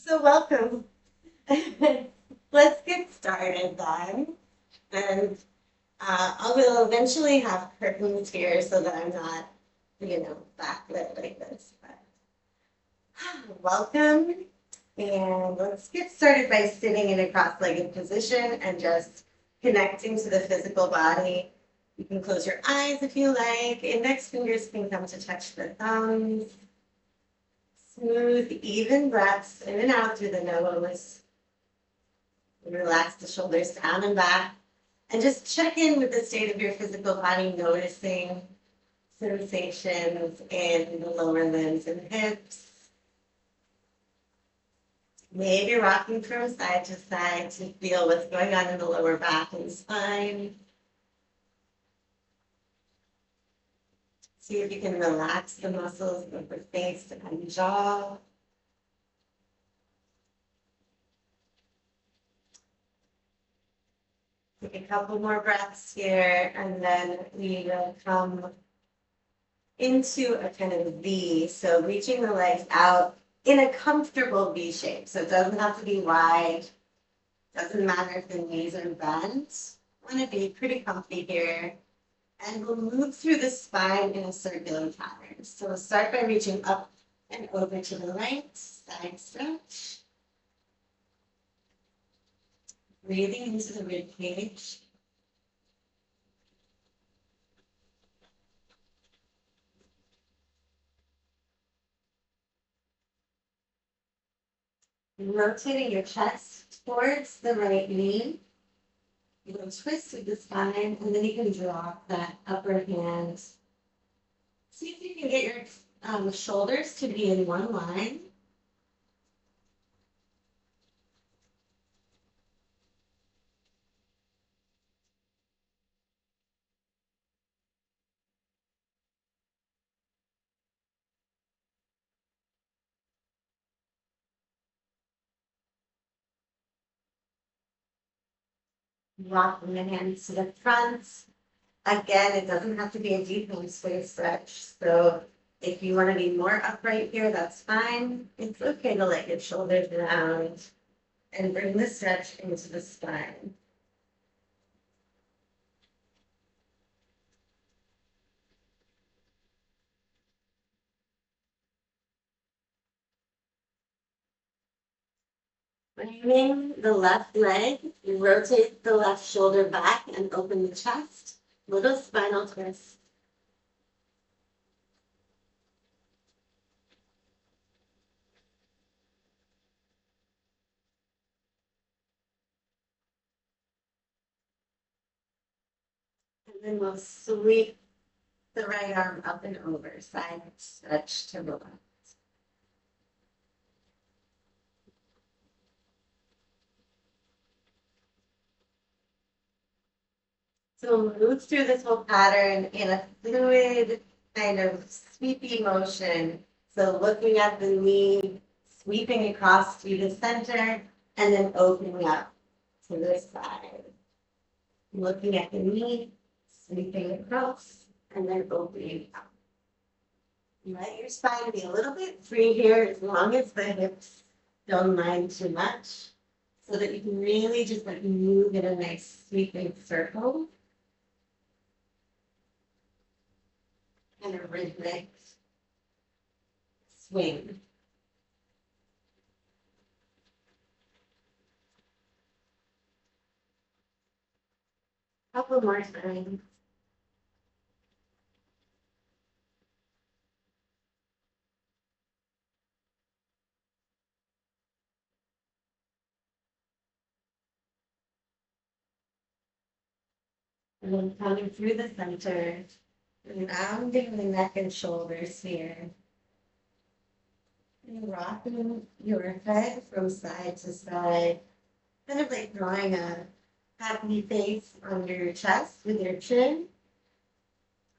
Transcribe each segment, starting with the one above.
So welcome. Let's get started then. And I will eventually have curtains here so that I'm not, backlit like this. But welcome. And let's get started by sitting in a cross-legged position and just connecting to the physical body. You can close your eyes if you like. Index fingers can come to touch the thumbs. Smooth, even breaths in and out through the nose. Relax the shoulders down and back. And just check in with the state of your physical body, noticing sensations in the lower limbs and hips. Maybe rocking from side to side to feel what's going on in the lower back and spine. See if you can relax the muscles of the face and jaw. Take a couple more breaths here, and then we will come into a kind of V. So reaching the legs out in a comfortable V shape. So it doesn't have to be wide. Doesn't matter if the knees are bent. I want to be pretty comfy here. And we'll move through the spine in a circular pattern. So we'll start by reaching up and over to the right, side stretch. Breathing into the rib cage. Rotating your chest towards the right knee. You will twist with the spine, and then you can drop that upper hand. See if you can get your shoulders to be in one line. Rocking the hands to the front. Again, it doesn't have to be a deep hamstring stretch. So if you want to be more upright here, that's fine. It's okay to let your shoulders down and bring the stretch into the spine. Bringing the left leg, you rotate the left shoulder back and open the chest. Little spinal twist. And then we'll sweep the right arm up and over, side stretch to the left. So we'll move through this whole pattern in a fluid kind of sweepy motion. So looking at the knee, sweeping across to the center, and then opening up to the side. Looking at the knee, sweeping across, and then opening up. Let your spine be a little bit free here, as long as the hips don't mind too much, so that you can really just like move in a nice sweeping circle. And a rhythmic swing. Couple more times. And then coming through the center, rounding the neck and shoulders here. And rocking your head from side to side, kind of like drawing a happy face under your chest with your chin,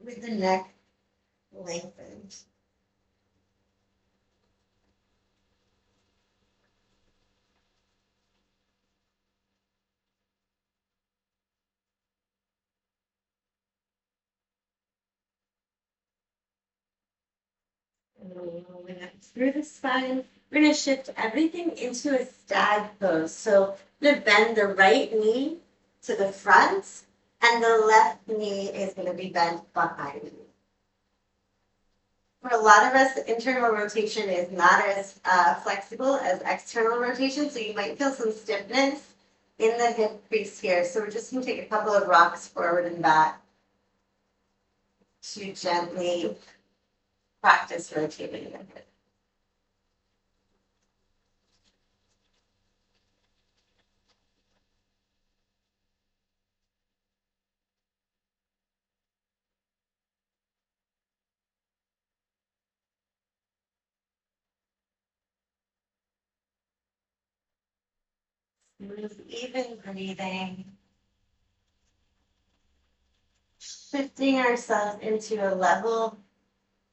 with the neck lengthened. And then rolling up through the spine, We're going to shift everything into a stag pose. So I'm going to bend the right knee to the front, and the left knee is going to be bent behind me. For a lot of us, internal rotation is not as flexible as external rotation, so you might feel some stiffness in the hip crease here. So we're just going to take a couple of rocks forward and back to gently practice rotating the hip. Smooth, even breathing. Shifting ourselves into a level,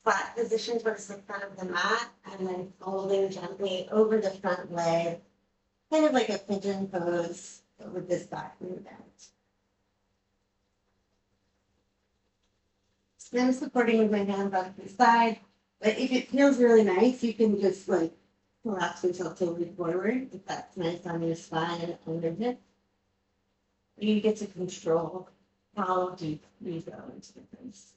flat position towards the front of the mat, and then folding gently over the front leg, kind of like a pigeon pose, but with this back knee bent. So I'm supporting with my hands on the side, but if it feels really nice, you can just like collapse yourself totally forward, if that's nice on your spine and under hip. You get to control how deep you go into the face.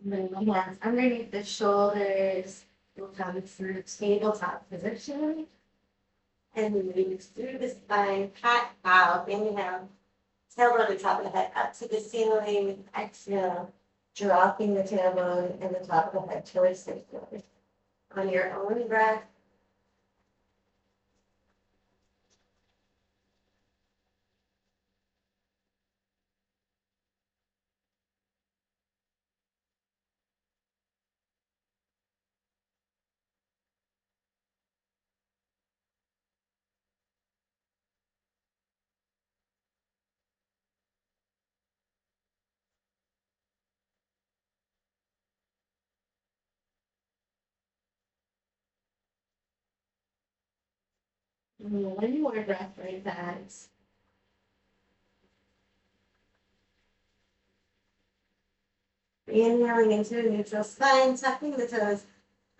Bring my hands underneath the shoulders. We'll come through tabletop position. And move through the spine, cat cow. Inhale, tailbone to top of the head up to the ceiling. Exhale, dropping the tailbone and the top of the head towards the floor. On your own breath, one more breath like that. Inhaling into a neutral spine, tucking the toes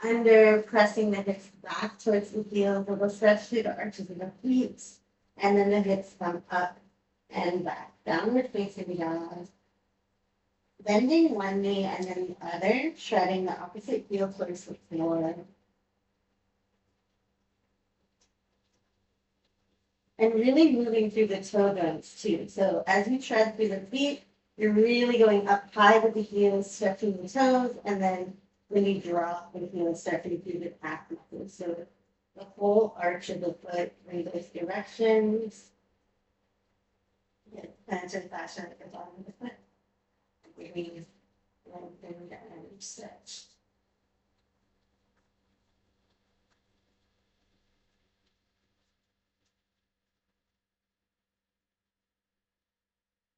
under, pressing the hips back towards the heels. We'll stretch through the arches of the feet, and then the hips come up and back. Downward facing dog. Bending one knee and then the other, treading the opposite heel towards the floor. And really moving through the toe joints too. So as you tread through the feet, you're really going up high with the heels, stretching the toes, and then when you drop the heels, stretching through the calf muscles. So the whole arch of the foot in those directions. Plantar fascia at the bottom of the foot. Maybe lengthen and stretch.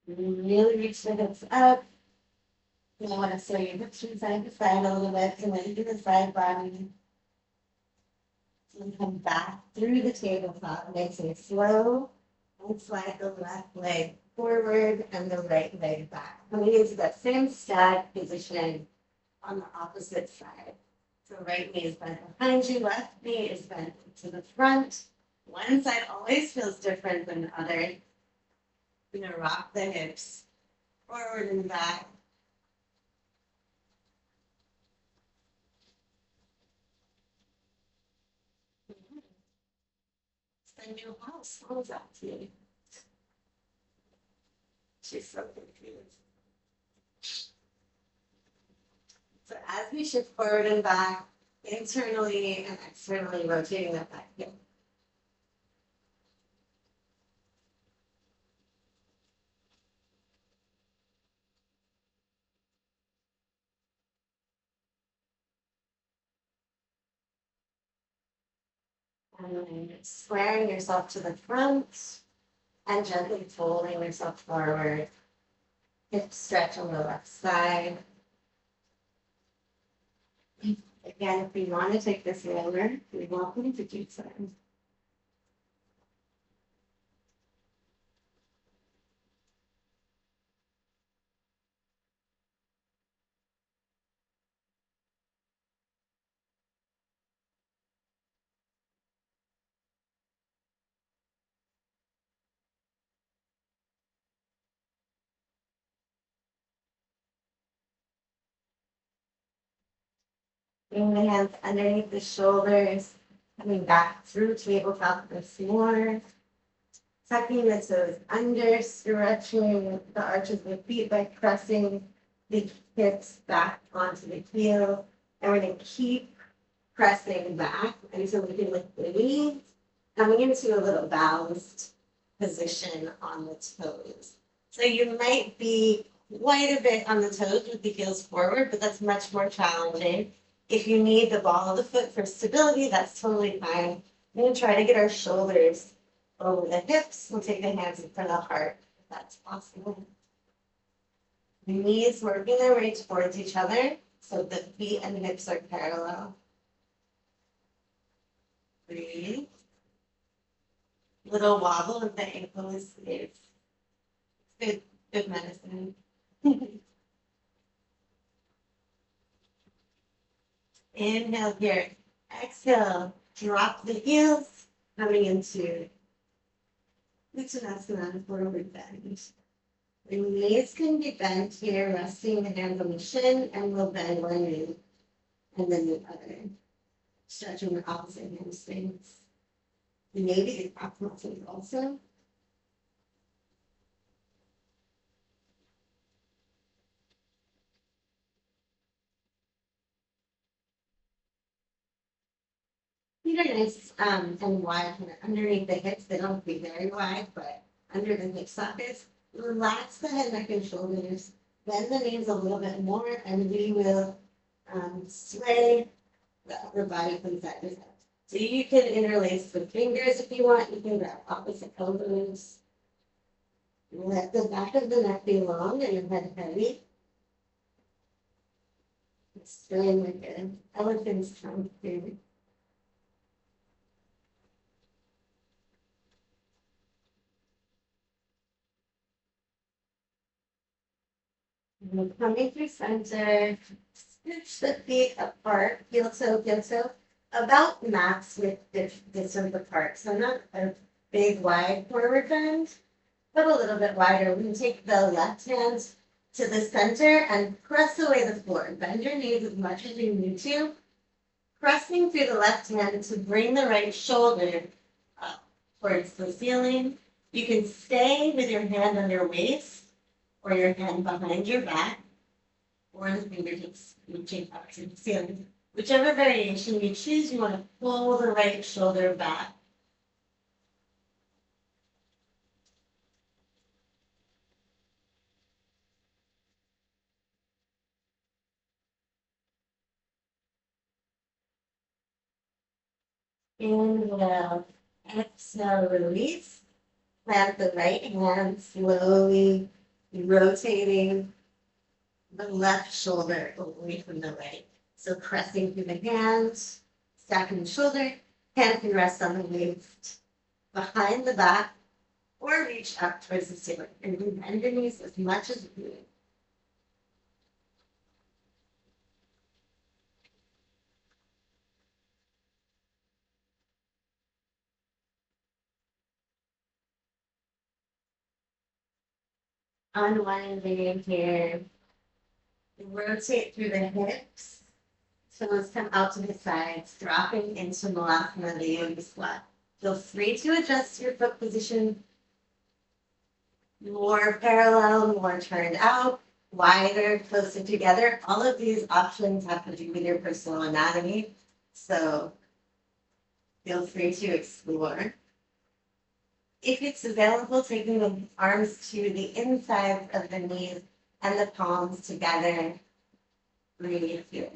Really reach the hips up. You want to sway your hips from side to side a little bit, and then do the side body. And come back through the tabletop, nice and slow, and slide the left leg forward and the right leg back. Coming into that same stag position on the opposite side. So right knee is bent behind you, left knee is bent to the front. One side always feels different than the other. You're gonna rock the hips forward and back. It's a new house. What was that to you? She's so confused. So as we shift forward and back, internally and externally rotating that back hip. And then squaring yourself to the front and gently folding yourself forward. Hip stretch on the left side. Again, if you want to take this lower, you're welcome to do so. Bring the hands underneath the shoulders, coming back through tabletop the floor. Tucking the toes under, stretching the arches of the feet by pressing the hips back onto the heel. And we're going to keep pressing back until we can lift the knees, coming into a little balanced position on the toes. So you might be quite a bit on the toes with the heels forward, but that's much more challenging. If you need the ball of the foot for stability, that's totally fine. We're going to try to get our shoulders over the hips. We'll take the hands in front of the heart, if that's possible. The knees working their way towards each other, so the feet and hips are parallel. Breathe. Little wobble of the ankle is safe. Good, good medicine. Inhale here. Exhale. Drop the heels, coming into Uttanasana, forward bend. The knees can be bent here, resting the hands on the shin, and we'll bend one knee and then the other. Stretching the opposite hamstrings. Maybe the calf muscles also. Feet are nice and wide underneath the hips. They don't be very wide, but under the hip sockets. Relax the head, neck, and shoulders. Bend the knees a little bit more, and we will sway the upper body from side to side. So you can interlace the fingers if you want. You can grab opposite elbows. Let the back of the neck be long and your head heavy. It's feeling like an elephant's trunk here. Coming through center, scooch the feet apart, heel toe, about max width distance apart. So not a big wide forward bend, but a little bit wider. We can take the left hand to the center and press away the floor. Bend your knees as much as you need to. Pressing through the left hand to bring the right shoulder up towards the ceiling. You can stay with your hand on your waist or your hand behind your back, or the fingertips reaching up to the ceiling. Whichever variation you choose, you want to pull the right shoulder back. Inhale, exhale, release. Plant the right hand, slowly rotating the left shoulder away from the right. So pressing through the hands, stacking the shoulder, hand can rest on the waist, behind the back, or reach up towards the ceiling. And we bend your knees as much as you need. Unwinding here. Rotate through the hips. Toes come out to the sides, dropping into Malasana, the yoga squat. Feel free to adjust your foot position. More parallel, more turned out, wider, closer together. All of these options have to do with your personal anatomy. So feel free to explore. If it's available, taking the arms to the insides of the knees and the palms together. Breathe here.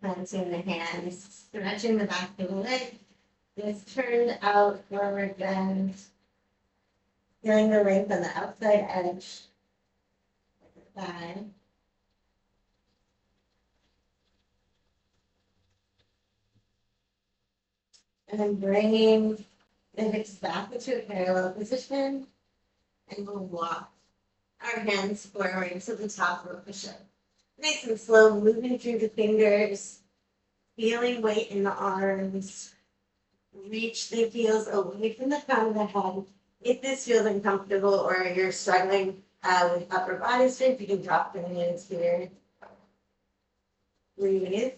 Cleansing the hands, stretching the back of the leg. Just turned out forward bend. Feeling the length on the outside edge of the thigh. And then bringing the hips back into a parallel position. And we'll walk our hands forward to the top of the push-up. Nice and slow, moving through the fingers, feeling weight in the arms. Reach the heels away from the crown of the head. If this feels uncomfortable or you're struggling with upper body strength, you can drop the hands here. Breathe.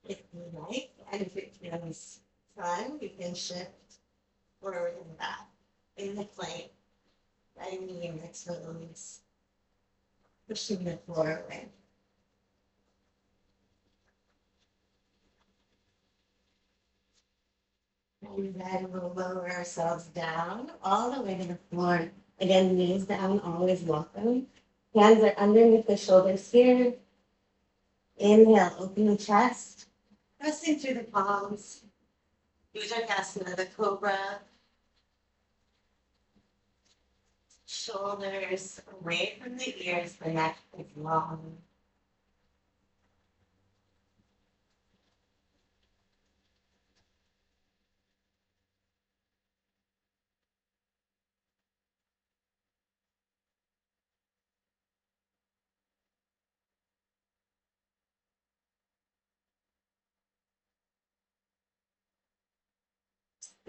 If you like, and if it feels fun, you can shift forward and back in the plank, bending the toes, pushing the floor away. And then we'll lower ourselves down all the way to the floor. Again, knees down, always welcome. Hands are underneath the shoulders here. Inhale, open the chest, pressing through the palms. Bhujangasana, the cobra. Shoulders away from the ears, the neck is long.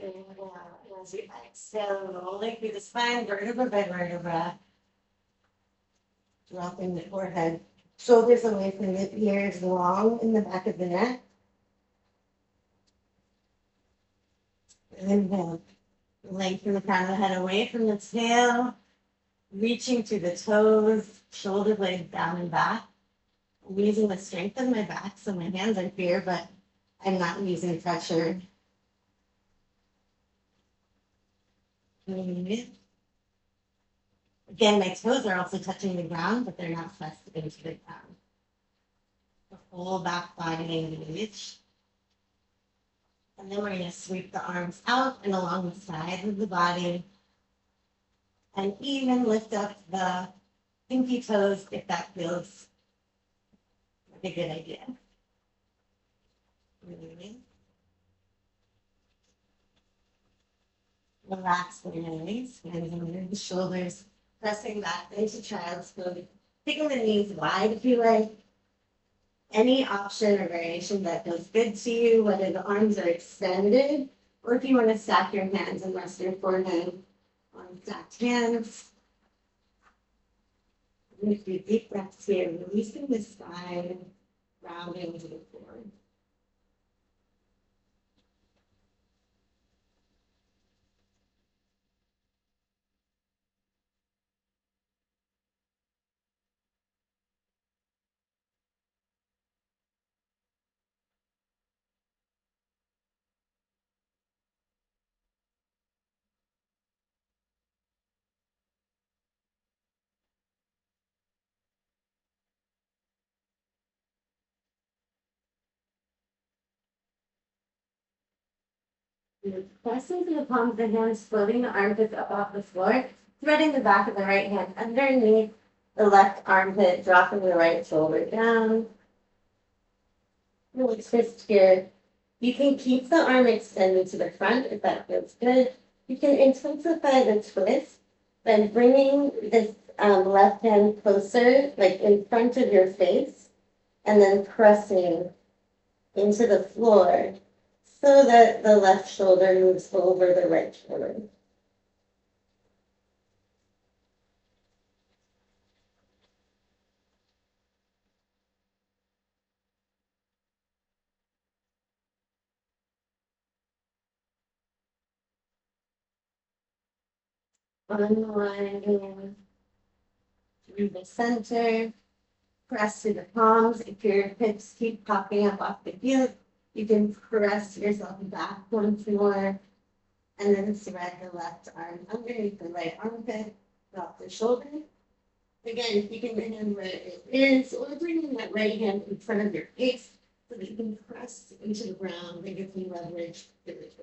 Inhale, as you exhale, rolling through the spine, vertebra by vertebra. Dropping the forehead, shoulders away from the ears, long in the back of the neck. Inhale, lengthen the crown of the head away from the tail, reaching through the toes, shoulder blades down and back. I'm using the strength of my back, so my hands are here, but I'm not using pressure. Again, my toes are also touching the ground, but they're not pressed into the ground. The whole back body engaged. And then we're going to sweep the arms out and along the sides of the body. And even lift up the pinky toes if that feels like a good idea. Relax the legs, hands under the shoulders, pressing back into child's pose. Taking the knees wide if you like. Any option or variation that feels good to you, whether the arms are extended or if you want to stack your hands and rest your forehead on stacked hands. And a few deep breaths here, releasing the spine, rounding to the floor. Pressing to the palms of the hands, floating the armpits up off the floor, threading the back of the right hand underneath the left armpit, dropping the right shoulder down. Really twist here. You can keep the arm extended to the front if that feels good. You can intensify the twist by bringing this left hand closer, like in front of your face, and then pressing into the floor so that the left shoulder moves over the right shoulder. Unwinding through the center, press to the palms. If your hips keep popping up off the heels, you can press yourself back once more, and then thread the left arm underneath the right armpit, drop the shoulder. Again, keeping the hand where it is, or bringing that right hand in front of your face so that you can press into the ground and get some leverage to the twist.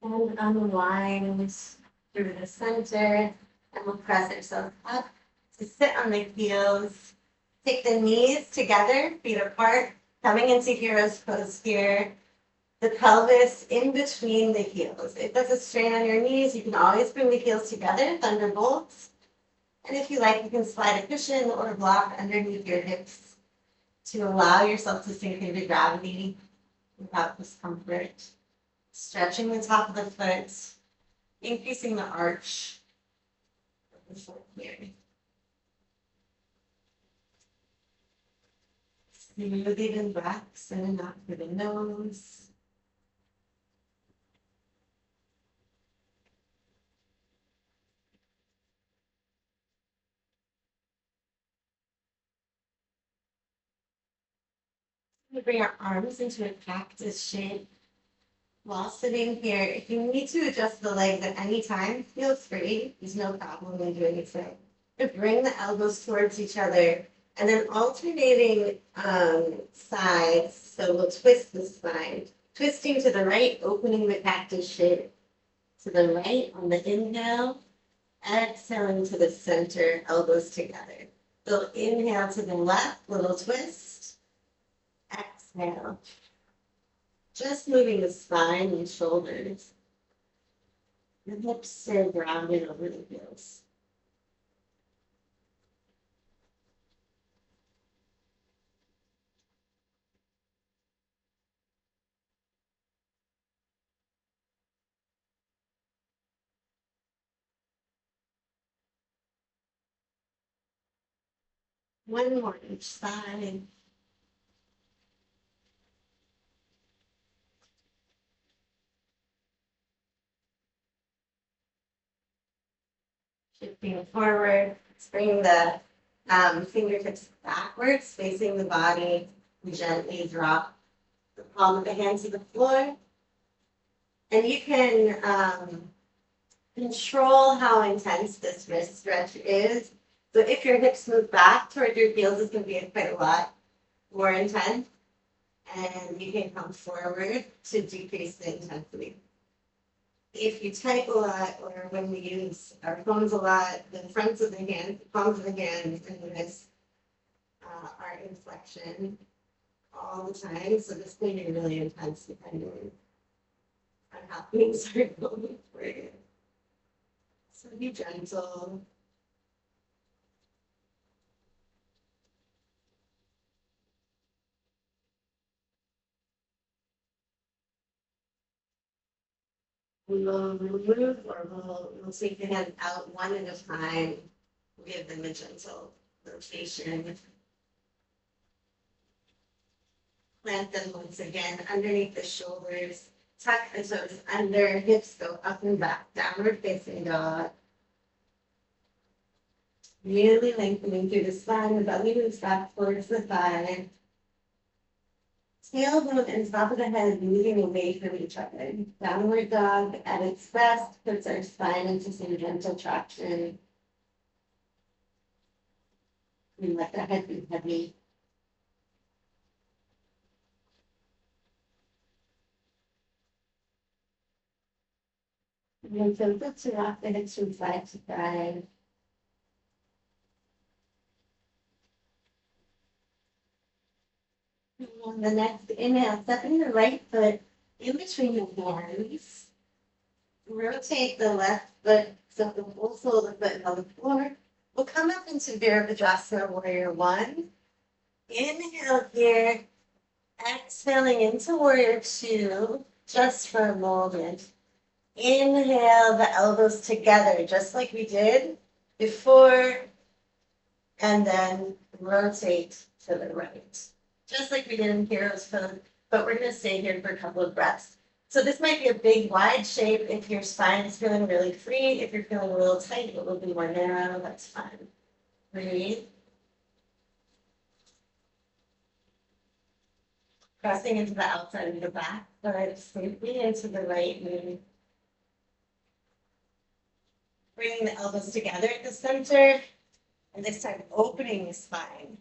And unwind through the center, and we'll press ourselves up to sit on the heels. Take the knees together, feet apart, coming into hero's pose here. The pelvis in between the heels. If there's a strain on your knees, you can always bring the heels together, thunderbolts. And if you like, you can slide a cushion or a block underneath your hips to allow yourself to sink into gravity without discomfort. Stretching the top of the foot, increasing the arch of the foot here. Smooth even breaths in and out through the nose. We bring our arms into a cactus shape. While sitting here, if you need to adjust the legs at any time, feel free. There's no problem in doing so. But bring the elbows towards each other and then alternating sides. So we'll twist the spine. Twisting to the right, opening the cactus shape. To the right on the inhale. Exhaling to the center, elbows together. So inhale to the left, little twist. Exhale. Just moving the spine and shoulders. The hips stay grounded over the heels. One more each side. Shifting forward, bring the fingertips backwards, facing the body. Gently drop the palm of the hand to the floor. And you can control how intense this wrist stretch is. So if your hips move back toward your heels, it's going to be quite a lot more intense. And you can come forward to decrease the intensity. If you type a lot, or when we use our phones a lot, the fronts of the hands, the palms of the hands, and the wrists are in flexion all the time. So this can be really intense depending on how things are going for you. So be gentle. We will remove, or we'll take the hands out one at a time. Give them a gentle rotation. Plant them once again underneath the shoulders. Tuck the toes under, hips go up and back, downward facing dog. Really lengthening through the spine, the belly moves back towards the thigh. Tailbone and top of the head moving away from each other. Downward dog at its best puts our spine into some gentle traction. We let the head be heavy. And then feel to rock the hips from side to side. And on the next inhale, stepping the right foot in between the hands. Rotate the left foot so the whole sole of the foot is on the floor. We'll come up into Virabhadrasana Warrior One. Inhale here, exhaling into Warrior Two, just for a moment. Inhale the elbows together, just like we did before, and then rotate to the right. Just like we did in Hero's Pose, but we're gonna stay here for a couple of breaths. So this might be a big, wide shape if your spine is feeling really free. If you're feeling a little tight, a little bit more narrow, that's fine. Breathe. Pressing into the outside of the back, but safely into the right knee. Bringing the elbows together at the center, and this time opening the spine.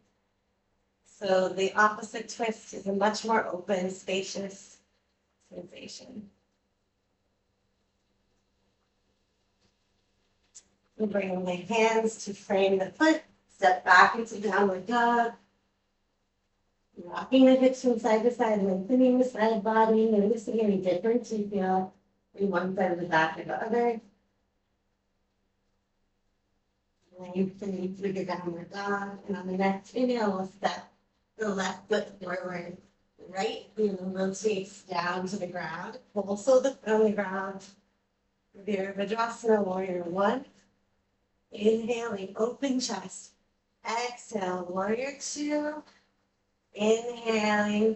So the opposite twist is a much more open, spacious sensation. We'll bring the hands to frame the foot, step back into downward dog. Rocking the hips from side to side, lengthening the side body, noticing any difference you feel in one side of the back or the other. Lengthening through the downward dog, and on the next inhale, we'll step the left foot forward. Right heel rotates down to the ground. Also the foot on the ground. Virabhadrasana Warrior One. Inhaling, open chest. Exhale, Warrior Two. Inhaling,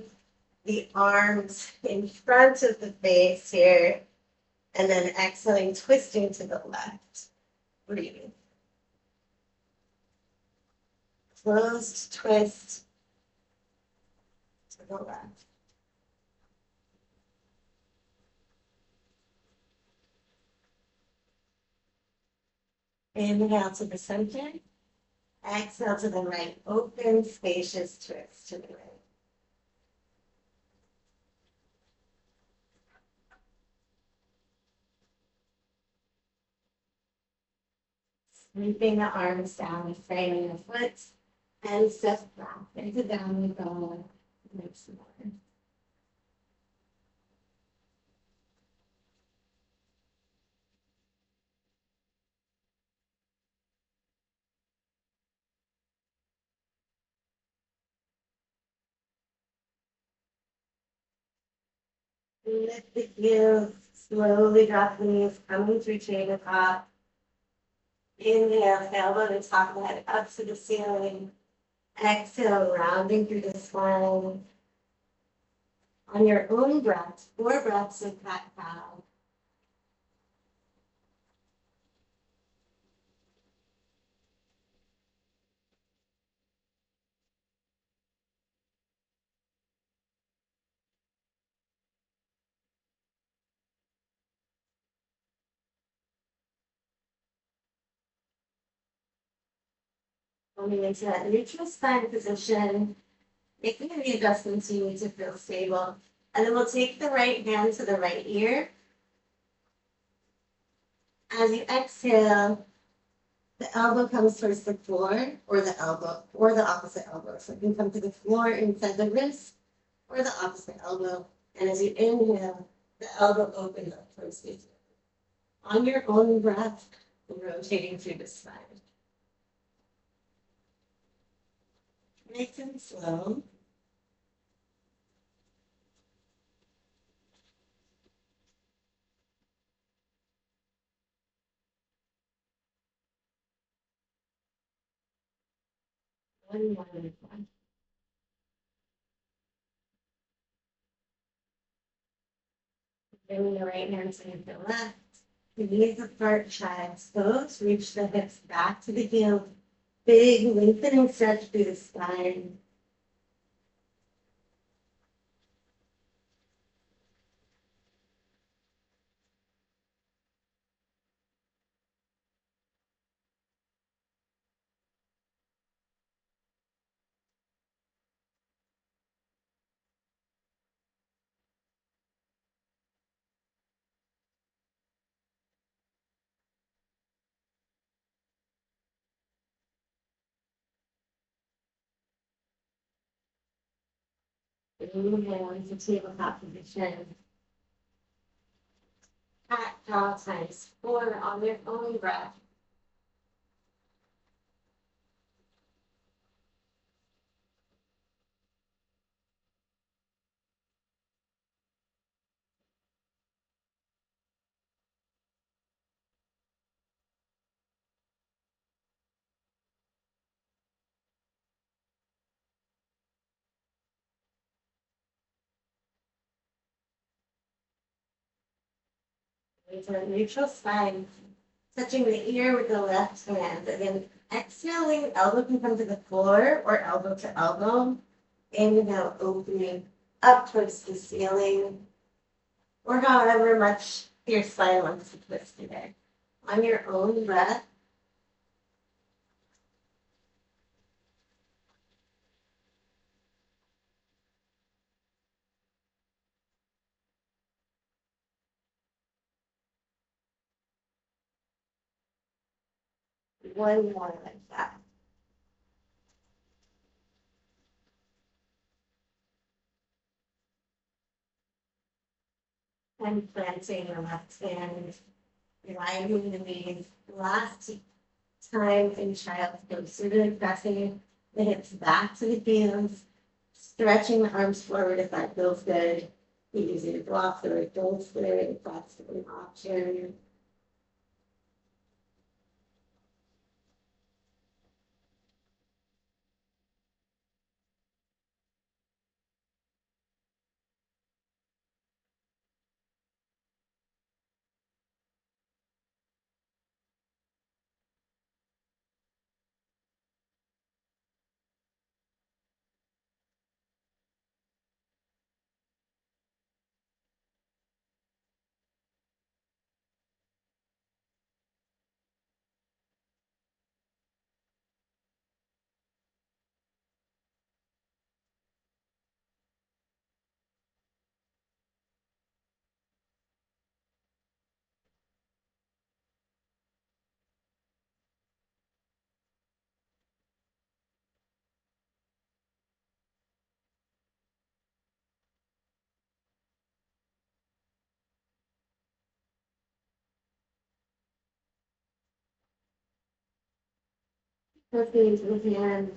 the arms in front of the face here. And then exhaling, twisting to the left. Breathing. Closed twist to the left. Inhale to the center. Exhale to the right. Open, spacious twist to the right. Sweeping the arms down, framing the foot, and step back into downward dog. Next one. Lift the heels, slowly drop the knees, coming through tabletop. Inhale, elbow to top of the head up to the ceiling. Exhale, rounding through the spine. On your own breath, 4 breaths of cat-cow. Coming into that neutral spine position, making any adjustments you need to feel stable. And then we'll take the right hand to the right ear. As you exhale, the elbow comes towards the floor, or the elbow, or the opposite elbow. So it can come to the floor inside the wrist, or the opposite elbow. And as you inhale, the elbow opens up towards the ear. On your own breath, rotating through the spine. Nice and slow. One more. Bring the right hand to the left. Knees apart, child's pose. Reach the hips back to the heels. Big lengthening stretch through the spine. Inhale into tabletop position. Cat-cow times 4 on your own breath. It's a neutral spine, touching the ear with the left hand, and then exhaling, elbow can come to the floor or elbow to elbow. Inhale, opening up towards the ceiling, or however much your spine wants to twist today. On your own breath, one more like that. And planting the left hand, widening the knees. Last time in child's pose. So really pressing the hips back to the heels, stretching the arms forward if that feels good. Using your blocks or don't flare if that's an option. Lifting into the hands,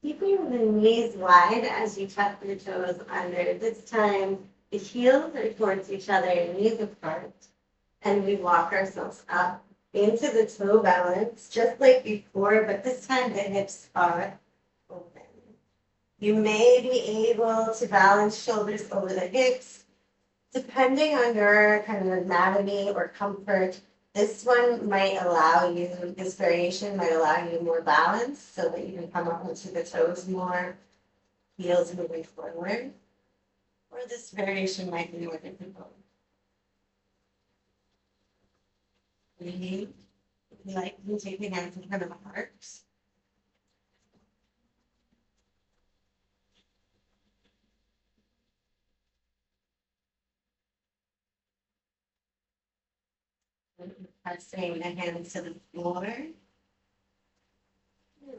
keeping the knees wide as you tuck your toes under. This time, the heels are towards each other, knees apart, and we walk ourselves up into the toe balance, just like before, but this time the hips are open. You may be able to balance shoulders over the hips, depending on your kind of anatomy or comfort. This one might allow you, this variation might allow you more balance so that you can come up into the toes more, heels moving forward. Or this variation might be more difficult. Breathe. If you like, you can take the hands in front of the heart. Pressing the hands to the floor.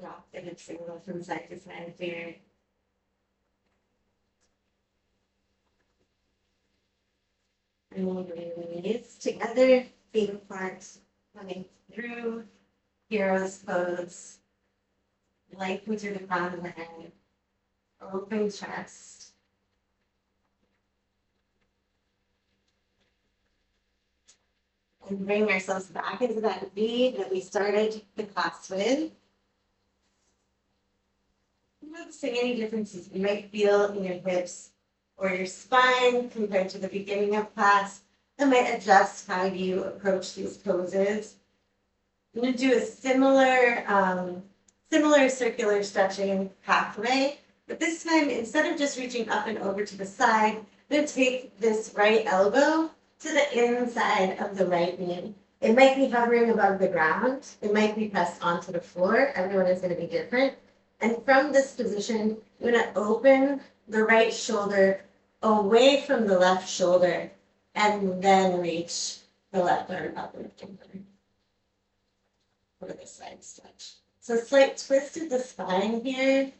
Rock the hips a little from side to side here. And release together, feet apart, coming through hero's pose. Light through the crown of the head. Open chest. And bring ourselves back into that V that we started the class with. Noticing any differences you might feel in your hips or your spine compared to the beginning of class that might adjust how you approach these poses. I'm going to do a similar circular stretching pathway, but this time instead of just reaching up and over to the side, I'm going to take this right elbow to the inside of the right knee. It might be hovering above the ground. It might be pressed onto the floor. Everyone is going to be different. And from this position, you're going to open the right shoulder away from the left shoulder and then reach the left arm up and over for the side stretch. So slight twist of the spine here,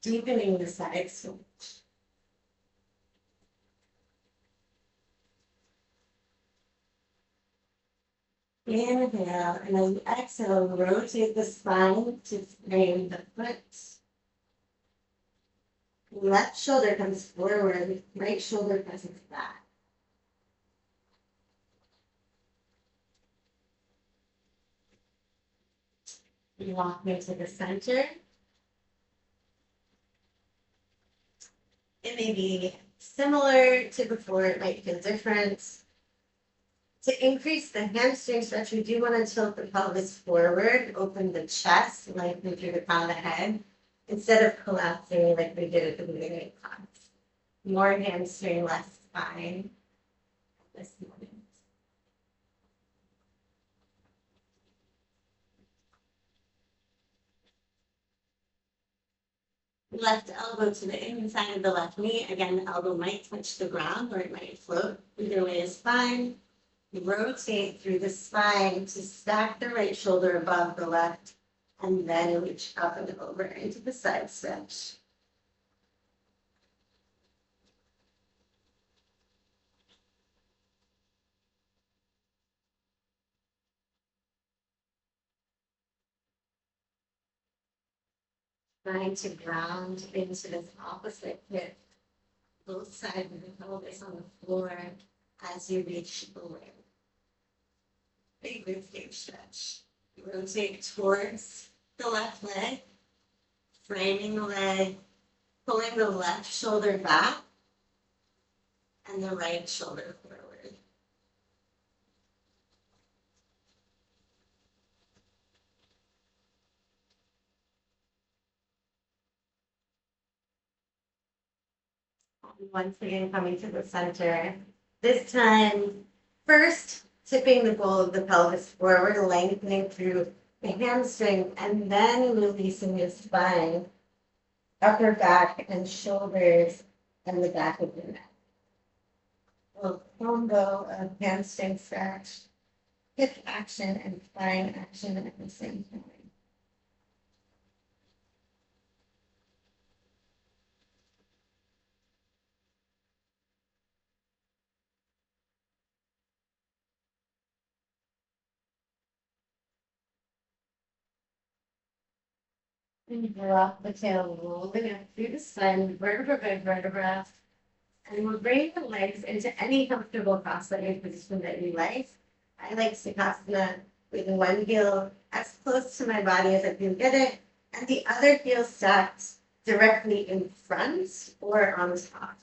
deepening the side stretch. Inhale, and then exhale, rotate the spine to frame the foot. Left shoulder comes forward, right shoulder presses back. You walk me to the center. It may be Similar to before, it might feel different. To increase the hamstring stretch, we do want to tilt the pelvis forward, open the chest, lengthen through the crown of the head, instead of collapsing like we did at the beginning of class. More hamstring, less spine at this moment. Left elbow to the inside of the left knee. Again, the elbow might touch the ground or it might float. Either way is fine. Rotate through the spine to stack the right shoulder above the left and then reach up and over into the side stretch. Trying to ground into this opposite hip, both sides of the pelvis on the floor as you reach forward. Big rib cage stretch. Rotate towards the left leg, framing the leg, pulling the left shoulder back and the right shoulder forward. Once again, coming to the center. This time, first tipping the bowl of the pelvis forward, lengthening through the hamstring, and then releasing your spine, upper back and shoulders, and the back of the neck. A combo of hamstring stretch, hip action, and spine action at the same time. And drop the tail, rolling up through the spine, vertebra by vertebra. And we'll bring the legs into any comfortable cross-legged position that you like. I like Sukhasana with one heel as close to my body as I can get it, and the other heel stacked directly in front or on top.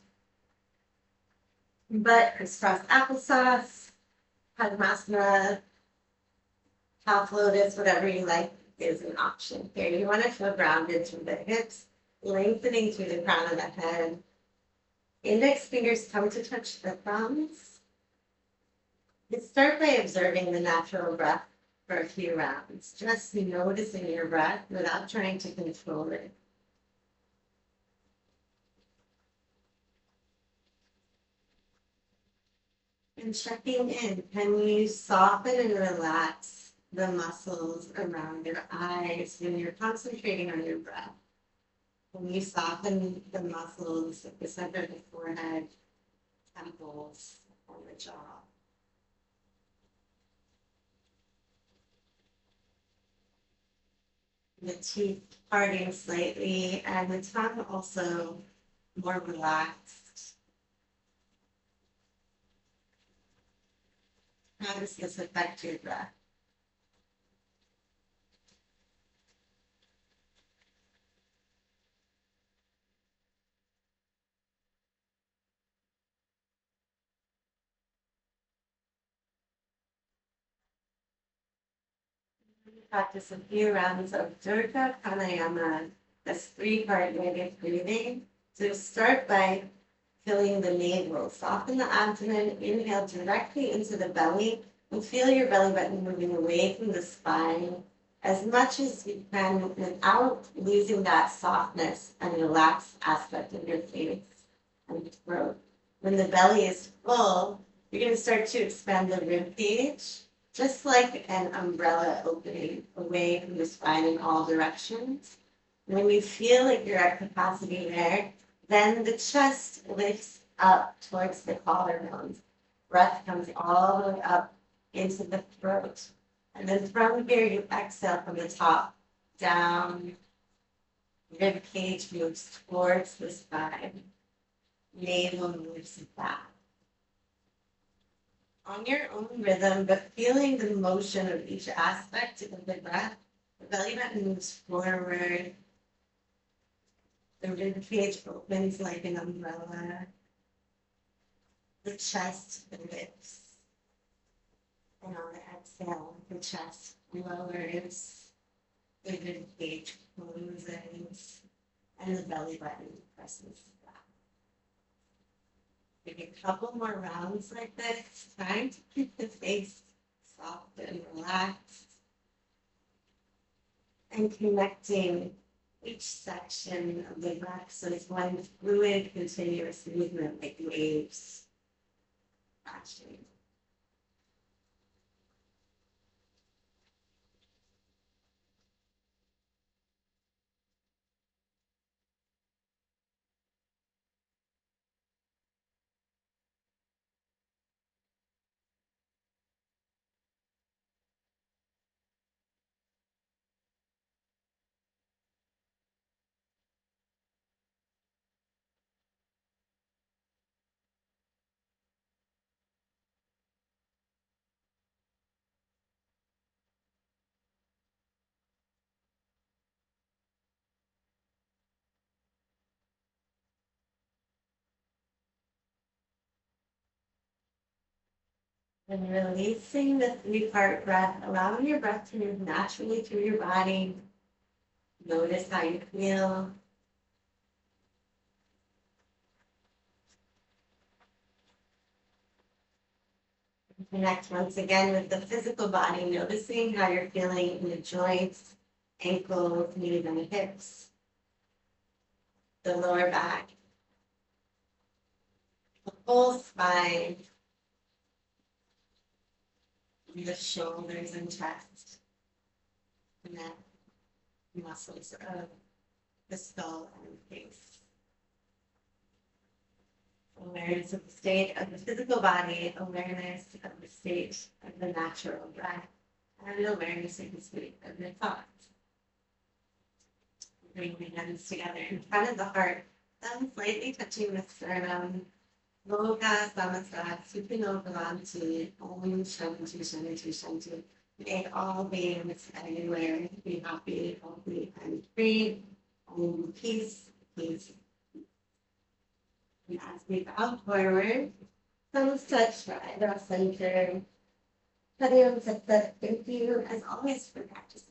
But crisscross applesauce, Padmasana, half lotus, whatever you like is an option here. You want to feel grounded through the hips, lengthening through the crown of the head. Index fingers come to touch the thumbs. You start by observing the natural breath for a few rounds, just noticing your breath without trying to control it. And checking in, can you soften and relax the muscles around your eyes when you're concentrating on your breath? Can you soften the muscles at the center of the forehead, temples, and the jaw? The teeth parting slightly and the tongue also more relaxed. How does this affect your breath? Practice a few rounds of Durga Pranayama, that's three-part negative breathing. So start by filling the navel. Soften the abdomen, inhale directly into the belly, and feel your belly button moving away from the spine as much as you can without losing that softness and relaxed aspect of your face and throat. When the belly is full, you're going to start to expand the rib cage, just like an umbrella opening away from the spine in all directions. When you feel like you're at capacity there, then the chest lifts up towards the collarbones. Breath comes all the way up into the throat. And then from here, you exhale from the top down. Rib cage moves towards the spine. Navel moves back. On your own rhythm, but feeling the motion of each aspect of the breath, the belly button moves forward. The rib cage opens like an umbrella. the chest lifts. And on the exhale, the chest lowers, the rib cage closes, and the belly button presses back. Take a couple more rounds like this, trying to keep the face soft and relaxed. And connecting each section of the breath so it's one fluid, continuous movement like waves crashing. And releasing the three-part breath, allowing your breath to move naturally through your body. Notice how you feel. Connect once again with the physical body, noticing how you're feeling in the joints, ankles, knees, and hips, the lower back, the whole spine, the shoulders and chest, and neck, muscles of the skull and face. Awareness of the state of the physical body, awareness of the state of the natural breath, and awareness of the state of the thoughts. Bring the hands together in front of the heart, thumbs lightly touching the sternum. Loka Samasa Supino Bhavanti Om Shanti Shanti Shanti. May all beings everywhere be happy, healthy, and free. Om peace, peace. And as we bow forward, thumbs touch for eyebrow center. Hariom Satsat, thank you as always for practicing.